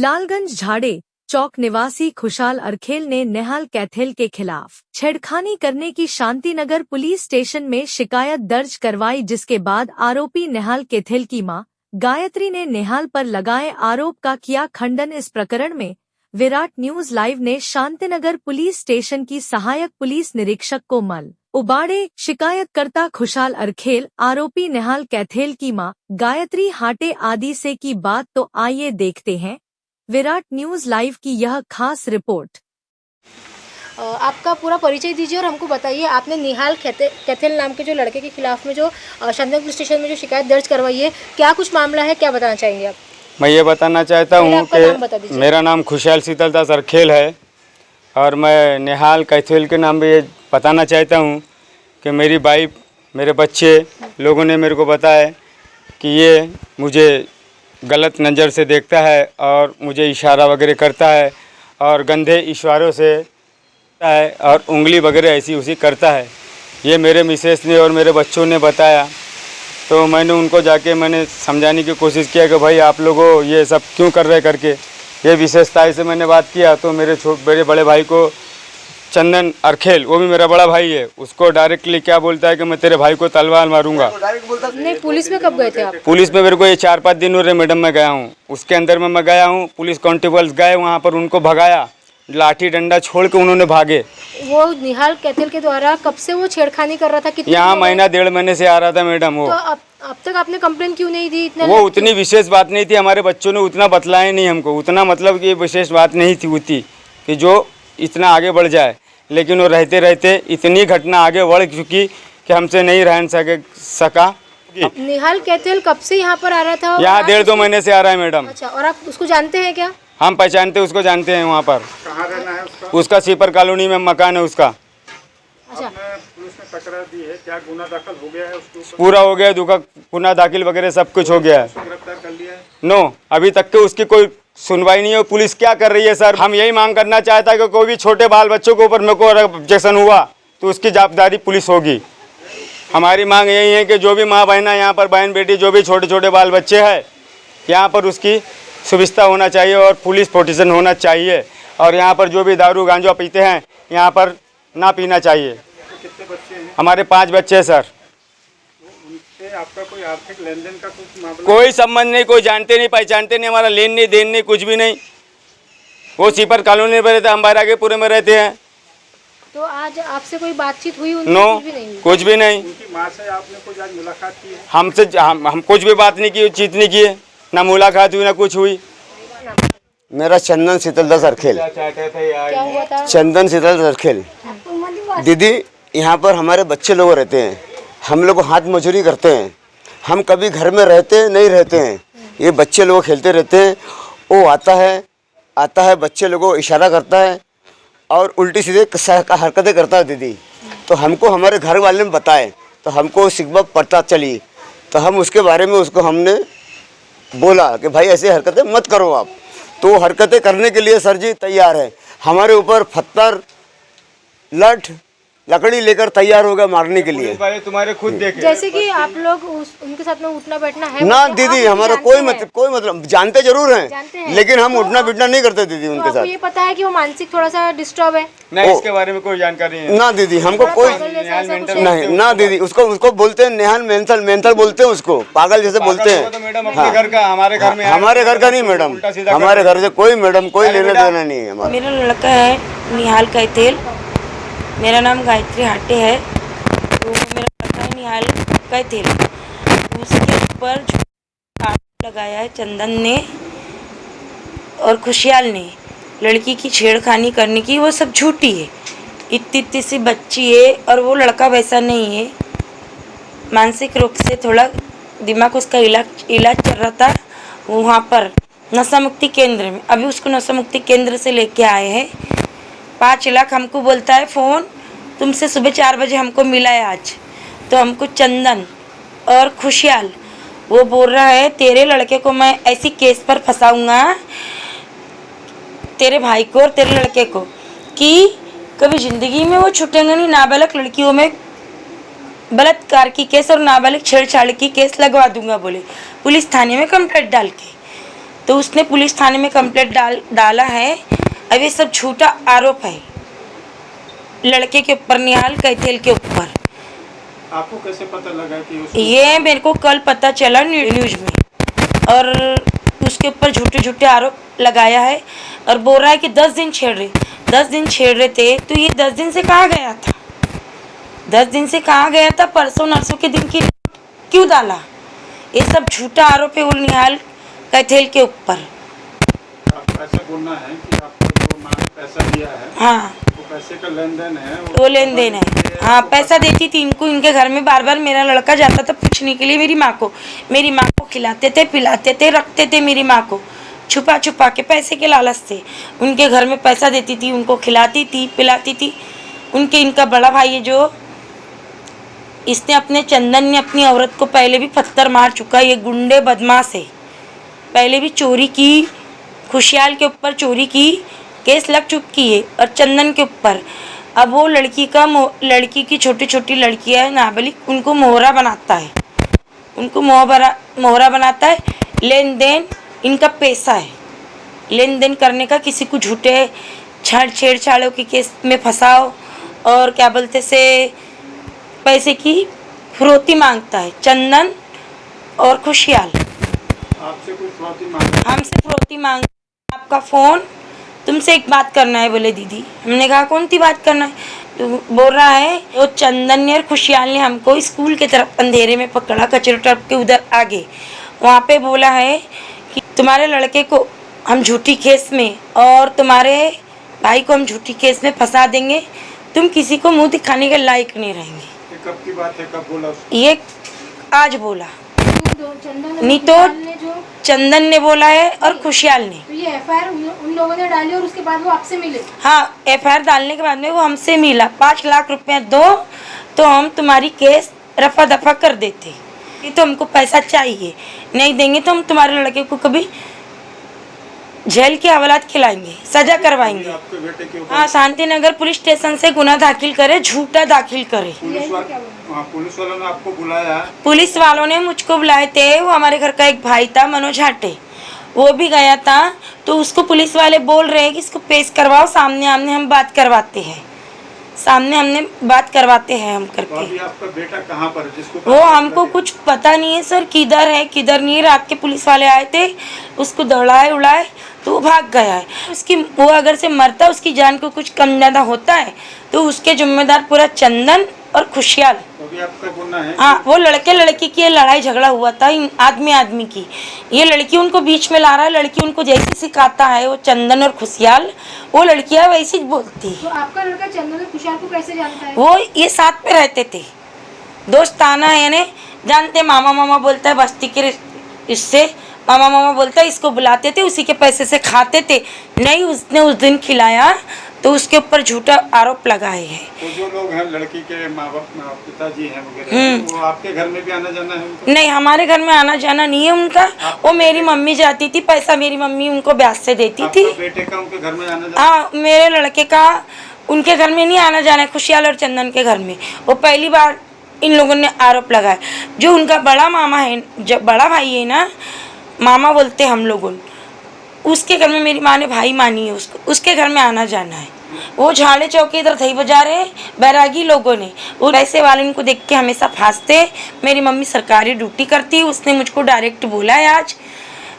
लालगंज झाड़े चौक निवासी खुशहाल अरखेल ने नेहाल कैथेल के खिलाफ छेड़खानी करने की शांतिनगर पुलिस स्टेशन में शिकायत दर्ज करवाई, जिसके बाद आरोपी नेहाल कैथेल की मां गायत्री ने नेहाल पर लगाए आरोप का किया खंडन। इस प्रकरण में विराट न्यूज लाइव ने शांतिनगर पुलिस स्टेशन की सहायक पुलिस निरीक्षक को मल उबाड़े। शिकायतकर्ता खुशहाल अरखेल आरोपी नेहाल कैथेल की मां गायत्री हाटे आदि से की बात, तो आइए देखते हैं विराट न्यूज लाइव की यह खास रिपोर्ट। आपका पूरा परिचय दीजिए और हमको बताइए, आपने नेहाल कैथेल नाम के जो लड़के के खिलाफ में जो शांतिनगर पुलिस स्टेशन में जो शिकायत दर्ज करवाई है, क्या कुछ मामला है, क्या बताना चाहेंगे आप? मैं ये बताना चाहता हूँ कि मेरा नाम खुशहाल शीतलदास अरखेल है और मैं नेहाल कैथेल के नाम पे ये बताना चाहता हूँ कि मेरी वाइफ, मेरे बच्चे लोगों ने मेरे को बताया कि ये मुझे गलत नज़र से देखता है और मुझे इशारा वगैरह करता है और गंदे इशारों से है और उंगली वगैरह ऐसी उसी करता है। ये मेरे मिसेस ने और मेरे बच्चों ने बताया, तो मैंने उनको जाके मैंने समझाने की कोशिश किया कि भाई आप लोगों ये सब क्यों कर रहे करके। ये विशेषताएँ से मैंने बात किया तो मेरे बड़े भाई को चंदन अरखेल, वो भी मेरा बड़ा भाई है, उसको डायरेक्टली क्या बोलता है कि मैं तेरे भाई को तलवार मारूंगा। नहीं, पुलिस में कब गए थे आप? पुलिस में मेरे को ये 4-5 दिन हो रहे मैडम, मैं गया हूँ उसके अंदर में मैं गया हूँ। पुलिस कांस्टेबल्स गए वहाँ पर, उनको भगाया, लाठी डंडा छोड़ के उन्होंने भागे। वो नेहाल कैथेल के द्वारा कब से वो छेड़खानी कर रहा था? कितने यहाँ महीना 1.5 महीने से आ रहा था मैडम वो। तो अब तक आपने कंप्लेन क्यों नहीं दी? इतना वो उतनी विशेष बात नहीं थी, हमारे बच्चों ने उतना बतलाया नहीं हमको, उतना मतलब कि विशेष बात नहीं थी होती कि जो इतना आगे बढ़ जाए। लेकिन वो रहते रहते इतनी घटना आगे बढ़ चुकी कि हमसे नहीं रह सका। नेहाल कैथेल कब से यहाँ पर आ रहा था? यहाँ 1.5-2 महीने से आ रहा है मैडम। अच्छा, और आप उसको जानते हैं क्या? हम पहचानते उसको, जानते हैं। वहाँ पर कहाँ रहना है उसका सीपर कॉलोनी में मकान है उसका। अच्छा, पुलिस ने तकरार दी है, क्या गुना दाखिल हो गया है उसके ऊपर? पूरा हो गया, गुना दाखिल वगैरह सब कुछ हो गया है। गिरफ्तार कर लिया है? नो, अभी तक के उसकी कोई सुनवाई नहीं है। पुलिस क्या कर रही है सर? हम यही मांग करना चाहता है कि कोई भी छोटे बाल बच्चों के ऊपर मेरे को ऑब्जेक्शन हुआ तो उसकी जवाबदारी पुलिस होगी। हमारी मांग यही है कि जो भी माँ बहना यहाँ पर, बहन बेटी जो भी छोटे छोटे बाल बच्चे हैं, यहाँ पर उसकी सुविधा होना चाहिए और पुलिस प्रोटेक्शन होना चाहिए। और यहाँ पर जो भी दारू गांजा पीते हैं यहाँ पर ना पीना चाहिए। कितने बच्चे हैं? हमारे 5 बच्चे हैं सर। उनसे आपका कोई आर्थिक लेन देन का कुछ मामला? कोई संबंध नहीं, कोई जानते नहीं पहचानते नहीं, हमारा लेन नहीं देन नहीं, कुछ भी नहीं। वो सीपर कॉलोनी में रहते हैं, हम बारागे पूरे में रहते हैं। तो आज आपसे कोई बातचीत हुई? नो, कुछ भी नहीं। उनकी माँ से आपने कुछ आज मुलाकात की है? हमसे हम कुछ भी बात नहीं की, चीत नहीं किए, ना मुलाकात हुई ना कुछ हुई। मेरा चंदन शीतलदास अरखेल। क्या हुआ था? चंदन शीतलदास अरखेल। दीदी, यहाँ पर हमारे बच्चे लोग रहते हैं, हम लोग हाथ मजदूरी करते हैं, हम कभी घर में रहते नहीं रहते हैं। ये बच्चे लोग खेलते रहते हैं, वो आता है बच्चे लोगों को इशारा करता है और उल्टी सीधे हरकतें करता है दीदी। तो हमको हमारे घर वाले ने बताए तो हमको शिकवा पता चली, तो हम उसके बारे में उसको हमने बोला कि भाई ऐसे हरकतें मत करो आप। तो हरकतें करने के लिए सर जी तैयार है, हमारे ऊपर पत्थर लठ लकड़ी लेकर तैयार होगा मारने के लिए। तुम्हारे खुद देखे जैसे कि आप लोग उनके साथ में उठना बैठना है ना दीदी, हमारा कोई मतलब जानते जरूर हैं, लेकिन हम उठना बैठना नहीं करते दीदी उनके साथ। ये पता है कि वो मानसिक थोड़ा सा डिस्टर्ब है? नहीं, इसके बारे में कोई जानकारी नहीं ना दीदी, हमको कोई नहीं। ना दीदी, उसको बोलते हैं नेहाल मेंथल बोलते हैं, उसको पागल जैसे बोलते हैं। मैडम अपने घर का, हमारे घर में, हमारे घर का नहीं मैडम, हमारे घर से कोई मैडम कोई लेना देना नहीं है हमारा। मेरा लड़का है नेहाल कैथेल, मेरा नाम गायत्री हाटे है। तो मेरा लड़का है नेहाल कैथेल, उसके ऊपर आरोप लगाया है चंदन ने और खुशहाल ने लड़की की छेड़खानी करने की। वो सब झूठी है। इतनी सी बच्ची है और वो लड़का वैसा नहीं है, मानसिक रूप से थोड़ा दिमाग उसका इलाज चल रहा था वहाँ पर नशा मुक्ति केंद्र में। अभी उसको नशा मुक्ति केंद्र से लेके आए हैं। 5 लाख हमको बोलता है फ़ोन, तुमसे सुबह 4 बजे हमको मिला है आज। तो हमको चंदन और खुशहाल वो बोल रहा है तेरे लड़के को मैं ऐसी केस पर फंसाऊंगा, तेरे भाई को और तेरे लड़के को, कि कभी ज़िंदगी में वो छूटेंगे नहीं। नाबालिग लड़कियों में बलात्कार की केस और नाबालिग छेड़छाड़ की केस लगवा दूंगा बोले, पुलिस थाने में कंप्लेंट डाल के। तो उसने पुलिस थाने में कंप्लेंट डाला है। अब ये सब झूठा आरोप है लड़के के ऊपर, निहाल कैथेल के ऊपर। आपको कैसे पता लगा कि ये मेरे को कल पता चला न्यूज़ में, और उसके ऊपर झूठे झूठे आरोप लगाया है और बोल रहा है कि 10 दिन छेड़ रहे थे। तो ये 10 दिन से कहाँ गया था? 10 दिन से कहाँ गया था? परसों नरसों के दिन की क्यों डाला? ये सब झूठा आरोप है वो निहाल कैथेल के ऊपर। आपको ऐसा बोलना है कि आपको जो माँ पैसा दिया है, हाँ, वो पैसे का लेन देन है, वो लेन देन है। हाँ, पैसा देती थी इनको, इनके घर में बार बार मेरा लड़का जाता था पूछने के लिए मेरी माँ को खिलाते थे, पिलाते थे, रखते थे मेरी माँ को छुपा छुपा के, पैसे के लालच से। उनके घर में पैसा देती थी, उनको खिलाती थी, पिलाती थी। इनका बड़ा भाई है जो, इसने अपने चंदन ने अपनी औरत को पहले भी पत्थर मार चुका है। ये गुंडे बदमाश है, पहले भी चोरी की, खुशहाल के ऊपर चोरी की केस लग चुकी है और चंदन के ऊपर। अब वो लड़की की छोटी छोटी लड़कियां है नाबालिग, उनको मोहरा बनाता है, मोहरा बनाता है। लेन देन इनका पैसा है, लेन देन करने का, किसी को झूठे छेड़छाड़ों के केस में फंसाओ और क्या बोलते से पैसे की फिरौती मांगता है चंदन और खुशहाल। आपसे कोई फिरौती मांग? हमसे फिरौती मांग, आपका फ़ोन, तुमसे एक बात करना है बोले दीदी। हमने कहा कौन सी बात करना है? तो बोल रहा है वो चंदन ने और खुशहाल ने हमको स्कूल की तरफ अंधेरे में पकड़ा, कचरे ट्रक के उधर आगे। वहाँ पे बोला है कि तुम्हारे लड़के को हम झूठी केस में और तुम्हारे भाई को हम झूठी केस में फंसा देंगे, तुम किसी को मुँह दिखाने के लायक नहीं रहेंगे। कब की बात है, कब बोला? ये आज बोला, नहीं तो जो चंदन ने बोला है और खुशहाल ने। तो ये एफआईआर उन लोगों ने डाली और उसके बाद वो आपसे मिले? हाँ, एफआईआर डालने के बाद में वो हमसे मिला, 5 लाख रुपए दो तो हम तुम्हारी केस रफा दफा कर देते। ये तो हमको पैसा चाहिए, नहीं देंगे तो हम तुम्हारे लड़के को कभी जेल की हवालात खिलाएंगे, सजा करवाएंगे। आपके बेटे के ऊपर? हाँ, शांति नगर पुलिस स्टेशन से गुना दाखिल करे, झूठा दाखिल करे। पुलिस वालों ने आपको बुलाया? पुलिस वालों ने मुझको बुलाए थे। वो हमारे घर का एक भाई था मनोज हाटे, वो भी गया था। तो उसको पुलिस वाले बोल रहे हैं कि इसको पेश करवाओ, सामने आमने हम बात करवाते हैं, हम करके। अभी आपका बेटा कहाँ पर है जिसको? वो हमको कुछ पता नहीं है सर, किधर है किधर नहीं। रात के पुलिस वाले आए थे, उसको दौड़ाए उड़ाए तो वो भाग गया है। वो अगर से मरता, उसकी जान को कुछ कम ज़्यादा होता है तो उसके जिम्मेदार पूरा चंदन और खुशहाल। अभी आपका बोलना है? हाँ, वो लड़के लड़की की लड़ाई झगड़ा हुआ था, आदमी की। ये लड़की उनको बीच में ला रहा है, लड़की उनको जैसे सिखाता है वो चंदन और खुशहाल, वो लड़कियां वैसी बोलती। तो आपका लड़का चंदन और खुशहाल को कैसे जानता है? वो ये साथ में रहते थे, दोस्ताना है, यानी जानते। मामा बोलता है बस्ती के, इससे मामा बोलता है, इसको बुलाते थे, उसी के पैसे से खाते थे। नहीं, उसने उस दिन खिलाया तो उसके ऊपर झूठा आरोप लगाए हैं। वो जो लोग हैं लड़की के माँ बाप, पिताजी हैं वगैरह, वो आपके घर में भी आना जाना है उनका? नहीं, हमारे घर में आना जाना नहीं है उनका। वो मेरी मम्मी जाती थी, पैसा मेरी मम्मी उनको ब्याज से देती थी। बेटे का उनके घर में आना जाना? हाँ, मेरे लड़के का उनके घर में नहीं आना जाना है, खुशहाल और चंदन के घर में। वो पहली बार इन लोगों ने आरोप लगाया। जो उनका बड़ा मामा है, जब बड़ा भाई है ना, मामा बोलते हम लोगों, उसके घर में मेरी माँ ने भाई मानी है उसको, उसके घर में आना जाना है। वो झाड़े चौके इधर थई बजा रहे बैरागी लोगों ने, वो पैसे वाले इनको देख के हमेशा फांसते। मेरी मम्मी सरकारी ड्यूटी करती है, उसने मुझको डायरेक्ट बोला है आज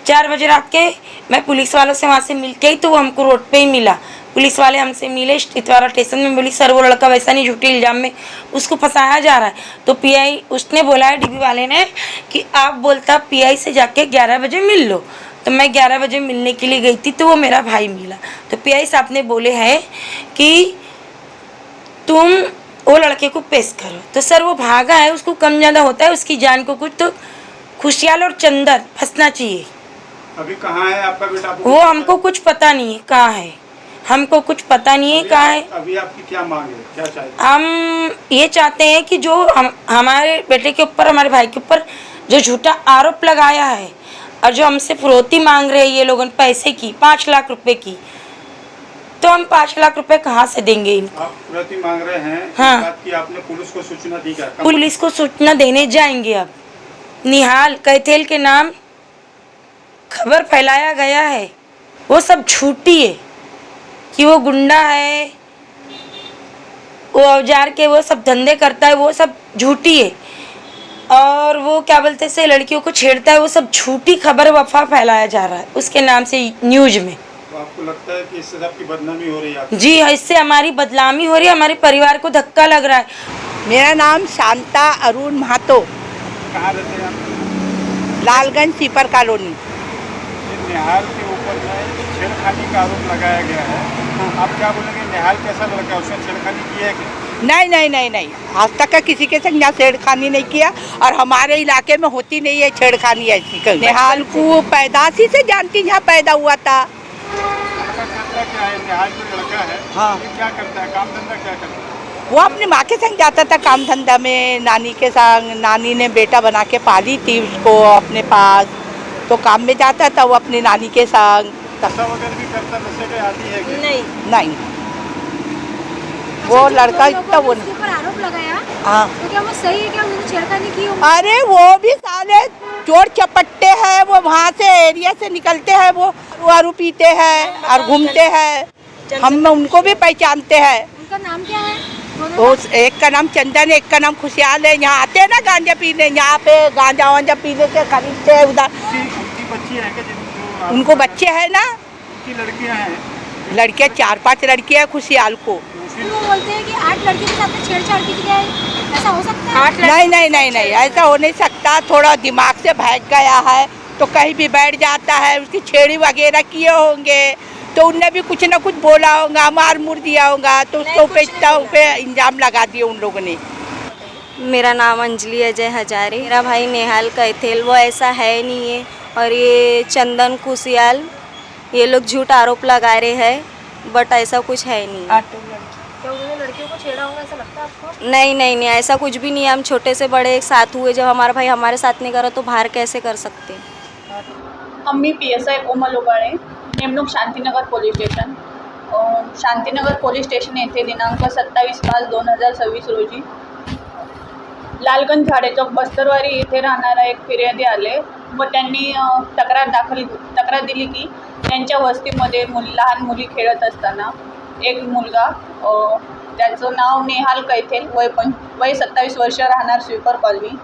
4 बजे रात के। मैं पुलिस वालों से वहाँ से मिल के ही, तो वो हमको रोड पे ही मिला। पुलिस वाले हमसे मिले इतवारा स्टेशन में, बोली सर वो लड़का वैसा नहीं, झूठे इल्ज़ाम में उसको फंसाया जा रहा है। तो पीआई उसने बोला है, डीबी वाले ने, कि आप बोलता पीआई से जाके 11 बजे मिल लो। तो मैं 11 बजे मिलने के लिए गई थी, तो वो मेरा भाई मिला। तो पीआई साहब ने बोले हैं कि तुम वो लड़के को पेश करो। तो सर वो भागा है, उसको कम ज़्यादा होता है, उसकी जान को कुछ, तो खुशहाल और चंदन फंसना चाहिए। अभी कहाँ है आपका बेटा? वो हमको कुछ पता नहीं है कहाँ है, हमको कुछ पता नहीं है कहाँ है। अभी आपकी क्या मांग है, क्या चाहते? हम ये चाहते हैं कि जो हमारे बेटे के ऊपर, हमारे भाई के ऊपर जो झूठा आरोप लगाया है और जो हमसे फिरौती मांग रहे हैं ये लोग पैसे की, 5 लाख रुपए की, तो हम 5 लाख रुपए कहाँ से देंगे इनको? आप फिरौती मांग रहे हैं? हाँ। बात की आपने पुलिस को सूचना दी क्या? पुलिस को सूचना देने जाएंगे अब। निहाल कैथेल के नाम खबर फैलाया गया है वो सब झूठी है कि वो गुंडा है, वो औजार के वो सब धंधे करता है, वो सब झूठी है। और वो क्या बोलते से लड़कियों को छेड़ता है, वो सब झूठी खबर अफवाह फैलाया जा रहा है उसके नाम से न्यूज में। तो आपको लगता है कि इससे आपकी बदनामी हो रही है? जी, इससे हमारी बदनामी हो रही है, हमारे परिवार को धक्का लग रहा है। मेरा नाम शांता अरुण महातो, कहाँ रहते हैं आप? लालगंज सीपर कॉलोनी। निहाल के ऊपर में छेड़खानी का आरोप लगाया गया है, आप क्या बोलेंगे? निहाल कैसा लड़का है, उसने छेड़खानी की है क्या? नहीं, आज तक का किसी के संग यहाँ छेड़खानी नहीं किया और हमारे इलाके में होती नहीं है छेड़खानी ऐसी कहीं। निहाल को पैदाशी से जानती, यहाँ पैदा हुआ था। लड़का करता क्या है? निहाल जो लड़का है, हाँ। ये क्या करता है, काम धंधा क्या करता है? वो अपनी माँ के संग जाता था काम धंधा में, नानी के संग। नानी ने बेटा बना के पाली थी उसको अपने पास, तो काम में जाता था वो अपनी नानी के संग। नशा वगैरह भी करता, नशे के आदी है क्या? नहीं, वो लड़का इतना वो उसके ऊपर आरोप लगाया, हाँ। तो क्या वो सही है? क्या उन्होंने छेड़खानी की? अरे वो भी साले चोर चपट्टे हैं, वो वहाँ से एरिया से निकलते हैं, वो दारू पीते हैं और घूमते हैं। हम उनको भी पहचानते हैं। उनका नाम क्या है? वो एक का नाम चंदन, एक का नाम खुशहाल है। यहाँ आते हैं ना गांजा पीने, यहाँ पे गांजा वांजा पीने से खरीदते हैं उधर। उनकी बच्ची है क्या? उनको बच्चे हैं ना, उनकी लड़कियां हैं? लड़कियाँ 4-5 लड़कियाँ हैं खुशहाल को। वो बोलते हैं कि 8 लड़कियों के साथ में छेड़छाड़ की है, ऐसा हो सकता है? नहीं, ऐसा हो नहीं सकता। थोड़ा दिमाग से भाग गया है तो कहीं भी बैठ जाता है, उसकी छेड़ी वगैरह किए होंगे तो उनने भी कुछ ना कुछ बोला होगा, मार मुर दिया होगा, तो उसको पे इल्जाम लगा दिए उन लोगों ने। मेरा नाम अंजलि अजय हजारे। मेरा भाई नेहाल कैथेल वो ऐसा है नहीं है, और ये चंदन कुशियाल ये लोग झूठ आरोप लगा रहे हैं, बट ऐसा कुछ है नहीं। क्या उन्होंने लड़कियों को छेड़ा होगा, ऐसा लगता है आपको? नहीं, ऐसा कुछ भी नहीं है। हम छोटे से बड़े एक साथ हुए, जब हमारा भाई हमारे साथ नहीं करा तो बाहर कैसे कर सकते। आम्ही PSI कोमल उबाळे, नेमणूक Shantinagar police station. Shantinagar police station येथे दिनांक 27/5/2026 रोजी लालगंज झाडे चौक बस्तरवारी येथे राहणारा एक फिर्यादी आले व त्यांनी तक्रार दिली की त्यांच्या वस्तीमध्ये लहान मुली खेळत असताना एक मुलगा, त्याचं नाव नेहाल कैथेल, वय 27 वर्ष, राहणार स्वीपर कॉलनी,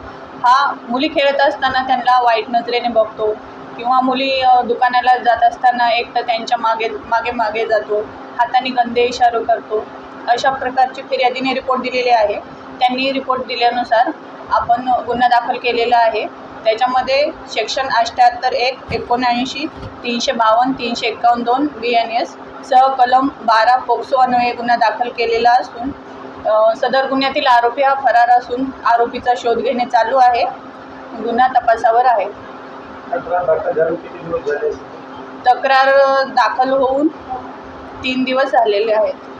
हा मुली खेळत असताना त्यांना वाईट नजरेने बघतो किंवा मुली दुकानाला जात असताना एक तर त्यांच्या मागे जातो, हाताने गंदे इशारे करतो। अशा प्रकारची फिर्यादीने रिपोर्ट दिलेले आहे। त्यांनी रिपोर्ट दिल्यानुसार आपण गुन्हा दाखल केलेला आहे। त्याच्यामध्ये सेक्शन 78(1), 79, 352, 351(2) BNS सह कलम 12 पोक्सो अन्वये गुन्हा दाखल केलेला असून सदर गुन्ह्यातील आरोपी हा फरार असून आरोपीचा शोध घेणे चालू आहे। गुन्हा तपासावर आहे। तक्रार दाखल होऊन 3 दिवस झालेले आहेत।